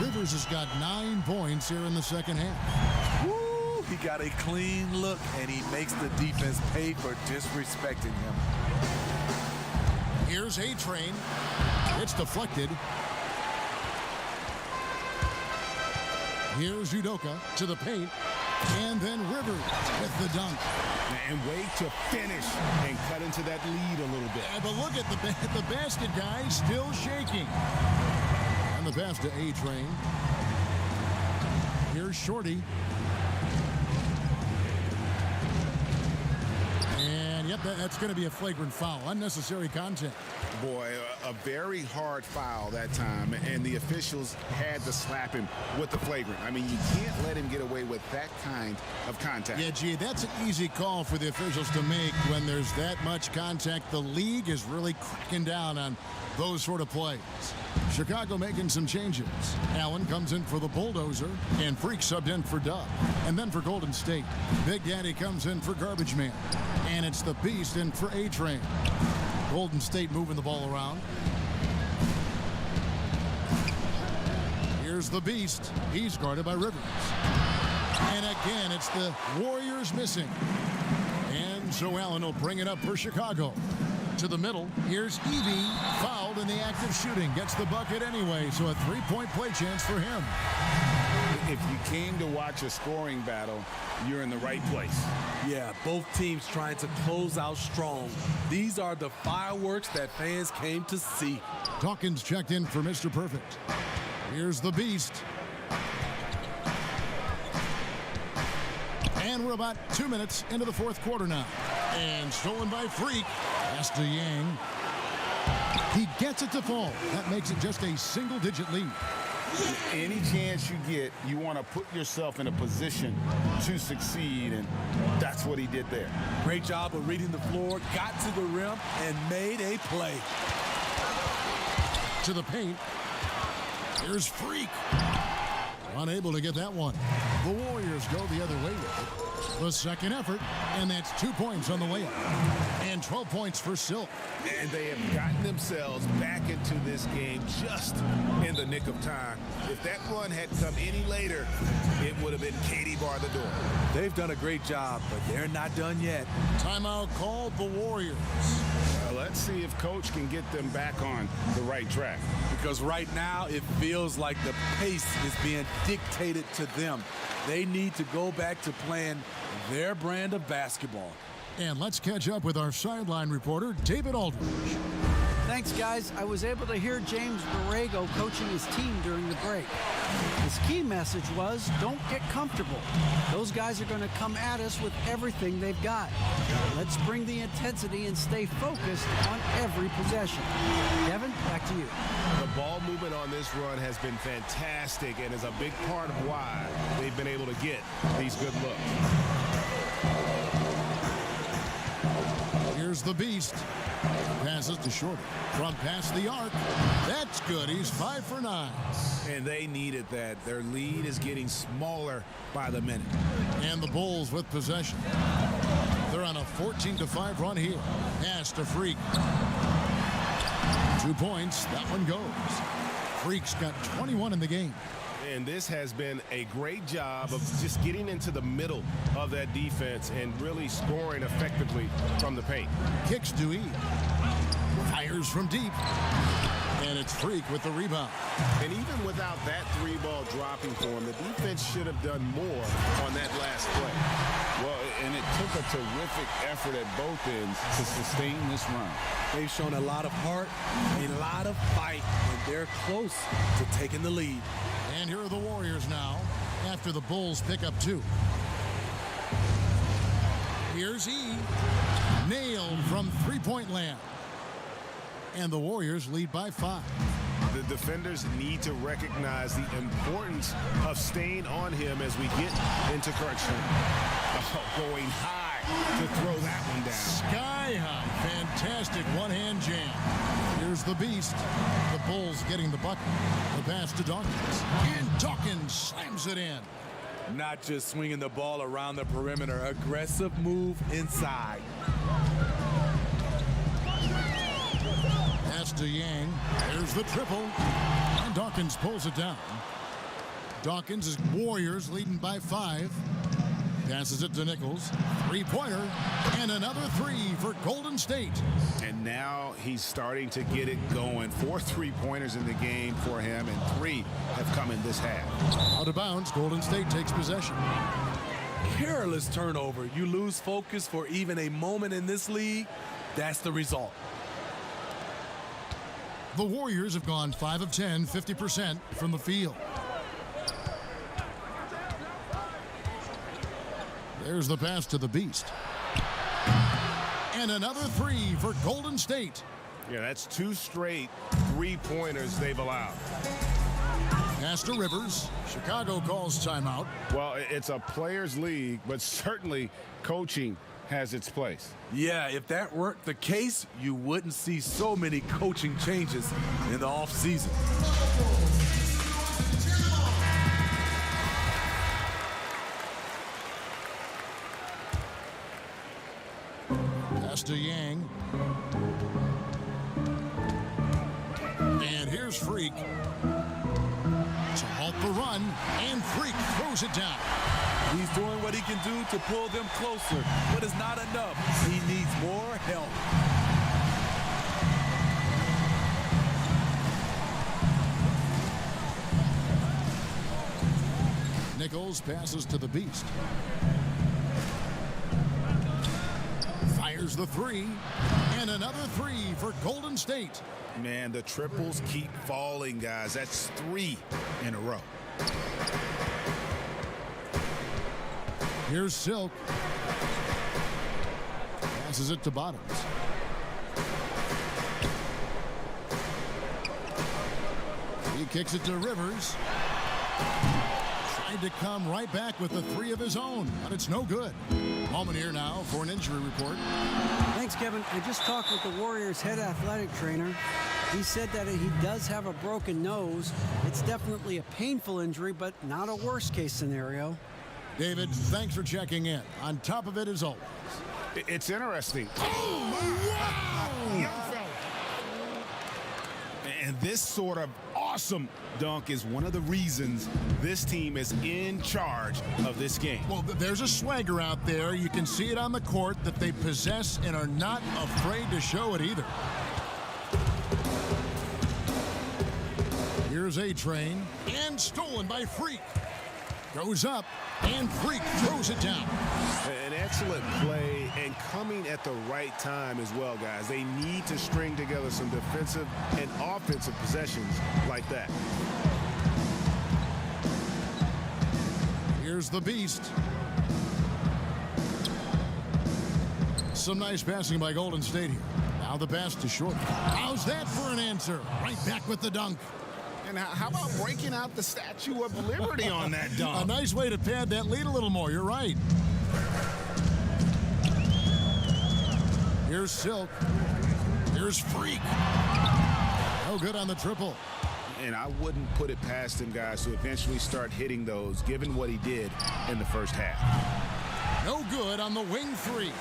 Rivers has got 9 points here in the second half. Woo! He got a clean look, and he makes the defense pay for disrespecting him. Here's A-Train. It's deflected. Here's Udoka to the paint. And then Rivers with the dunk. And way to finish and cut into that lead a little bit. But look at the basket guy still shaking. And the pass to A-Train. Here's Shorty. And yep, that's going to be a flagrant foul. Unnecessary contact. Boy, a very hard foul that time, and the officials had to slap him with the flagrant. I mean, you can't let him get away with that kind of contact. Yeah, gee, that's an easy call for the officials to make when there's that much contact. The league is really cracking down on those sort of plays. Chicago making some changes. Allen comes in for the Bulldozer, and Freak subbed in for Dub. And then for Golden State, Big Daddy comes in for Garbage Man. And it's the Beast in for A-Train. Golden State moving the ball around. Here's the Beast. He's guarded by Rivers. And again, it's the Warriors missing. And so Allen will bring it up for Chicago. To the middle. Here's Evie, fouled in the act of shooting. Gets the bucket anyway, so a 3-point play chance for him. If you came to watch a scoring battle, you're in the right place. Yeah, both teams trying to close out strong. These are the fireworks that fans came to see. Dawkins checked in for Mr. Perfect. Here's the Beast. And we're about 2 minutes into the 4th quarter now. And stolen by Freak. Pass to Yang. He gets it to fall. That makes it just a single-digit lead. Any chance you get, you want to put yourself in a position to succeed, and that's what he did there. Great job of reading the floor, got to the rim, and made a play. To the paint. Here's Freak. Unable to get that one. The Warriors go the other way with it. The second effort, and that's 2 points on the layup. And 12 points for Silk. And they have gotten themselves back into this game just in the nick of time. If that run had come any later, it would have been Katie bar the door. They've done a great job, but they're not done yet. Timeout called the Warriors. Let's see if Coach can get them back on the right track. Because right now it feels like the pace is being dictated to them. They need to go back to playing their brand of basketball. And let's catch up with our sideline reporter, David Aldridge. Thanks, guys. I was able to hear James Borrego coaching his team during the break. His key message was, don't get comfortable. Those guys are going to come at us with everything they've got. Let's bring the intensity and stay focused on every possession. Kevin, back to you. The ball movement on this run has been fantastic and is a big part of why they've been able to get these good looks. Here's the beast. Passes to Shorty. From past the arc. That's good. He's 5 for 9. And they needed that. Their lead is getting smaller by the minute. And the Bulls with possession. They're on a 14-5 run here. Pass to Freak. 2 points. That one goes. Freak's got 21 in the game. And this has been a great job of just getting into the middle of that defense and really scoring effectively from the paint. Kicks to E. Fires from deep. And it's Freak with the rebound. And even without that 3-ball dropping for him, the defense should have done more on that last play. Well, and it took a terrific effort at both ends to sustain this run. They've shown a lot of heart, a lot of fight, and they're close to taking the lead. And here are the Warriors now after the Bulls pick up 2. Here's E. Nailed from three-point land. And the Warriors lead by 5. The defenders need to recognize the importance of staying on him as we get into crunch time. Oh, going high to throw that one down. Sky high. Fantastic one-hand jam. Here's the beast. The Bulls getting the bucket. The pass to Dawkins. And Dawkins slams it in. Not just swinging the ball around the perimeter, aggressive move inside. Pass to Yang. There's the triple. And Dawkins pulls it down. Dawkins is Warriors leading by 5. Passes it to Nichols. 3-pointer. And another 3 for Golden State. And now he's starting to get it going. 4 3-pointers in the game for him, and 3 have come in this half. Out of bounds, Golden State takes possession. Careless turnover. You lose focus for even a moment in this league. That's the result. The Warriors have gone 5 of 10, 50% from the field. There's the pass to the beast. And another 3 for Golden State. Yeah, that's 2 straight 3-pointers they've allowed. Pass to Rivers. Chicago calls timeout. Well, it's a players' league, but certainly coaching has its place. Yeah, if that weren't the case, you wouldn't see so many coaching changes in the offseason. Pass to Yang. And here's Freak. To halt the run, and Freak throws it down. He's doing what he can do to pull them closer, but it's not enough. He needs more help. Nichols passes to the beast. Fires the 3, and another 3 for Golden State. Man, the triples keep falling, guys. That's 3 in a row. Here's Silk. Passes it to Bottoms. He kicks it to Rivers. Tried to come right back with the 3 of his own, but it's no good. Moment here now for an injury report. Thanks, Kevin. I just talked with the Warriors' head athletic trainer. He said that he does have a broken nose. It's definitely a painful injury, but not a worst-case scenario. David, thanks for checking in. On top of it, as always. It's interesting. And this sort of awesome dunk is one of the reasons this team is in charge of this game. Well, there's a swagger out there. You can see it on the court that they possess and are not afraid to show it either. Here's A-Train, and stolen by Freak. Goes up, and Freak throws it down. An excellent play and coming at the right time as well, guys. They need to string together some defensive and offensive possessions like that. Here's the Beast. Some nice passing by Golden State here. Now the pass to Short. How's that for an answer? Right back with the dunk. And how about breaking out the Statue of Liberty on that dunk? A nice way to pad that lead a little more. You're right. Here's Silk. Here's Freak. No good on the triple. And I wouldn't put it past him, guys, to eventually start hitting those, given what he did in the first half. No good on the wing three.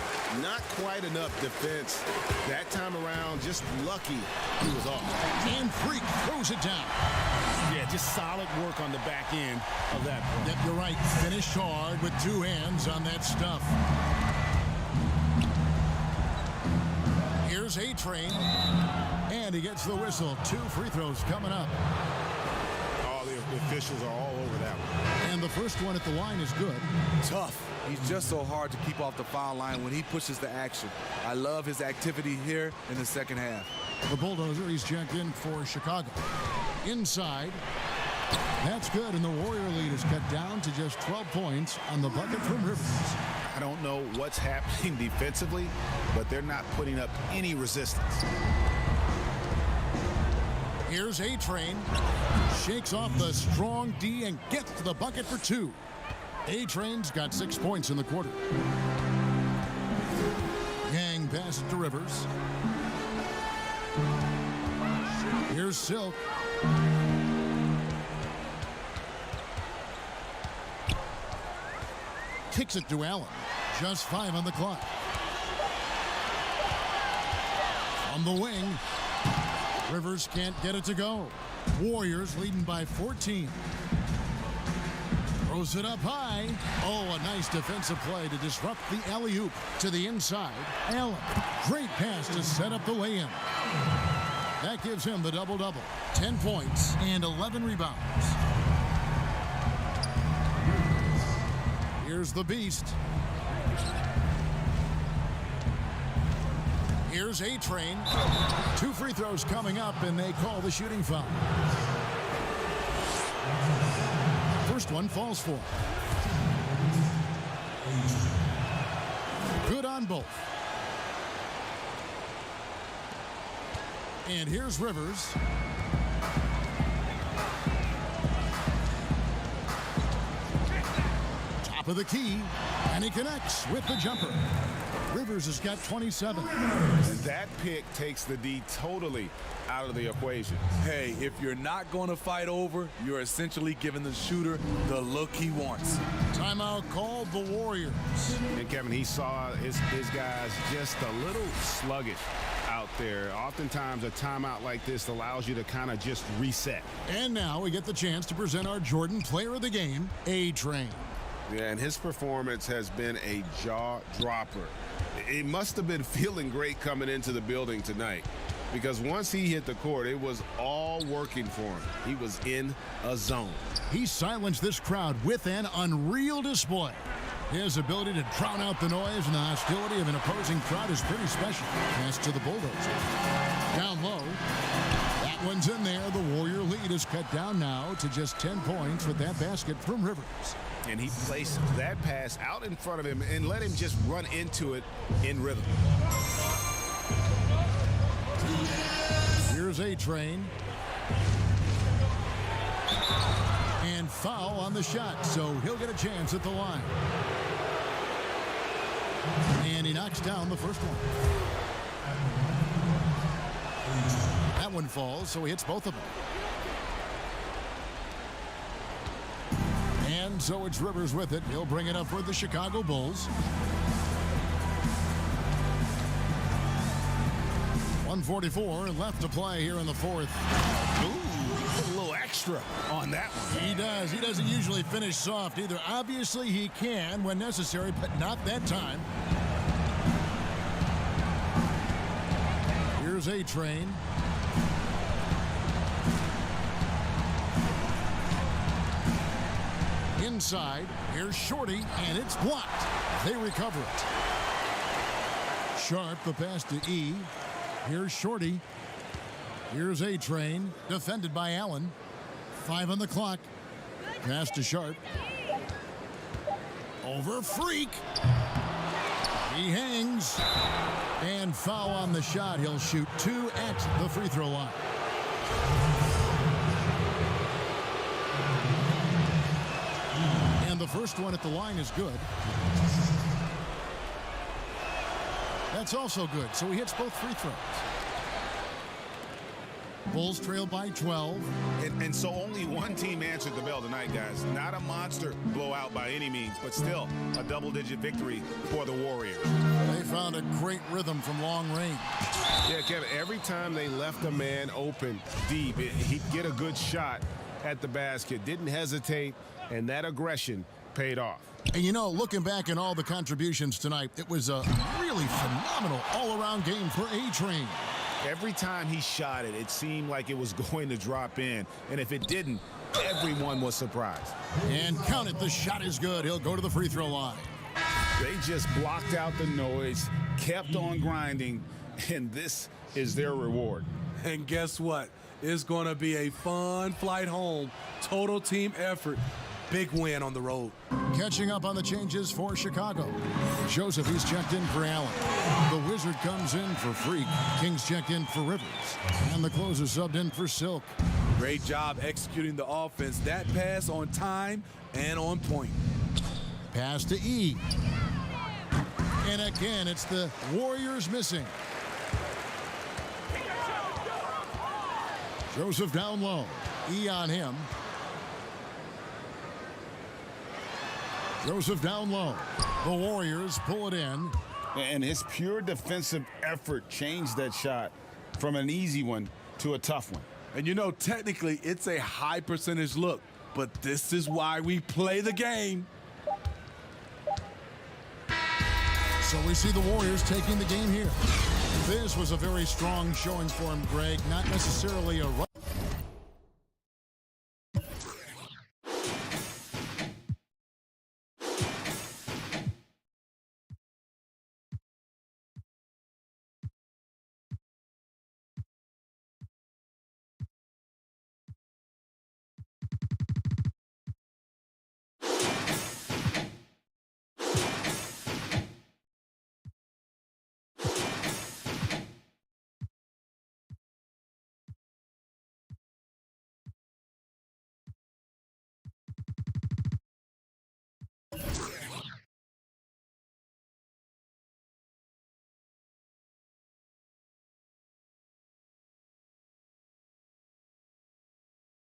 Not quite enough defense. That time around, just lucky he was off. And Freak throws it down. Yeah, just solid work on the back end of that play. Yep, you're right. Finished hard with two hands on that stuff. Here's A-Train. And he gets the whistle. 2 free throws coming up. All the officials are all over that one. And the first one at the line is good. Tough. He's just so hard to keep off the foul line when he pushes the action. I love his activity here in the second half. The Bulldozer, he's checked in for Chicago. Inside. That's good, and the Warrior lead is cut down to just 12 points on the bucket from Rivers. I don't know what's happening defensively, but they're not putting up any resistance. Here's A-Train. Shakes off the strong D and gets to the bucket for 2. A-Train's got 6 points in the quarter. Yang passes to Rivers. Here's Silk. Kicks it to Allen. Just 5 on the clock. On the wing. Rivers can't get it to go. Warriors leading by 14. Throws it up high. Oh, a nice defensive play to disrupt the alley-oop to the inside. Allen, great pass to set up the lay-in. That gives him the double-double. 10 points and 11 rebounds. Here's the Beast. Here's A-Train. 2 free throws coming up, and they call the shooting foul. First one falls for. Good on both. And here's Rivers. Top of the key, and he connects with the jumper. Rivers has got 27. That pick takes the D totally out of the equation. Hey, if you're not going to fight over, you're essentially giving the shooter the look he wants. Timeout called the Warriors. And Kevin, he saw his guys just a little sluggish out there. Oftentimes a timeout like this allows you to kind of just reset. And now we get the chance to present our Jordan Player of the Game, A-Train. Yeah, and his performance has been a jaw-dropper. He must have been feeling great coming into the building tonight, because once he hit the court, it was all working for him. He was in a zone. He silenced this crowd with an unreal display. His ability to drown out the noise and the hostility of an opposing crowd is pretty special. Pass to the Bulldozer. Down low. That one's in there. The Warrior lead is cut down now to just 10 points with that basket from Rivers. And he placed that pass out in front of him and let him just run into it in rhythm. Here's A-Train. And foul on the shot, so he'll get a chance at the line. And he knocks down the first one. That one falls, so he hits both of them. And so it's Rivers with it. He'll bring it up for the Chicago Bulls. 1:44 left to play here in the fourth. Ooh, a little extra on that one. He does. He doesn't usually finish soft either. Obviously, he can when necessary, but not that time. Here's A-Train. Inside, here's Shorty, and it's blocked. They recover it. Sharp, the pass to E. Here's Shorty. Here's A-Train, defended by Allen. 5 on the clock. Pass to Sharp. Over Freak. He hangs. And foul on the shot. He'll shoot 2 at the free throw line. And the first one at the line is good. That's also good, so he hits both free throws. Bulls trail by 12. And so only one team answered the bell tonight, guys. Not a monster blowout by any means, but still a double-digit victory for the Warriors. They found a great rhythm from long range. Yeah, Kevin, every time they left a man open deep, he'd get a good shot at the basket. Didn't hesitate, and that aggression paid off. And you know, looking back at all the contributions tonight, it was a really phenomenal all-around game for A-Train. Every time he shot it, it seemed like it was going to drop in. And if it didn't, everyone was surprised. And count it, the shot is good. He'll go to the free throw line. They just blocked out the noise, kept on grinding, and this is their reward. And guess what? It's going to be a fun flight home. Total team effort. Big win on the road. Catching up on the changes for Chicago. Joseph, he's checked in for Allen. The Wizard comes in for Freak. Kings check in for Rivers. And the closer subbed in for Silk. Great job executing the offense. That pass on time and on point. Pass to E. And again, it's the Warriors missing. Joseph down low. E on him. Joseph down low. The Warriors pull it in. And his pure defensive effort changed that shot from an easy one to a tough one. And you know, technically, it's a high percentage look, but this is why we play the game. So we see the Warriors taking the game here. This was a very strong showing for him, Greg. Not necessarily a